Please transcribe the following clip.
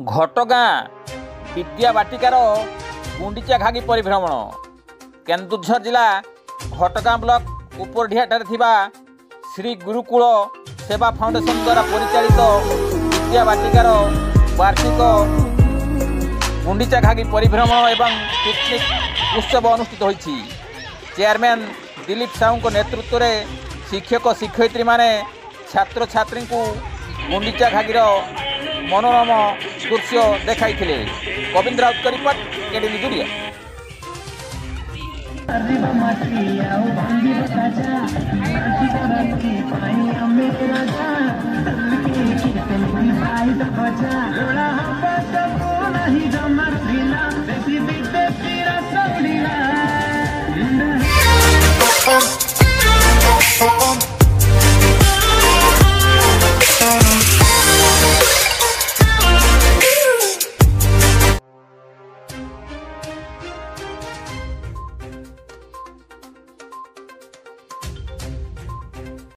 घटगाँ विद्या बाटिकार गुंडीचा घागी परिभ्रमण केन्दुझर जिला घटगाँ ब्लॉक उपरढियाठारे थिबा श्री गुरुकुल सेवा फाउंडेशन द्वारा परिचालित विद्या बाटिकार वार्षिक गुंडीचा घागी परिभ्रमण एवं पिकनिक उत्सव अनुष्ठित होइछि। चेयरमैन दिलीप साहू नेतृत्व में शिक्षक शिक्षयित्री माने छात्र छात्री को गुंडीचा घागीर मनोरम दृश्य देखाई। Govind Raut report KD news. राजा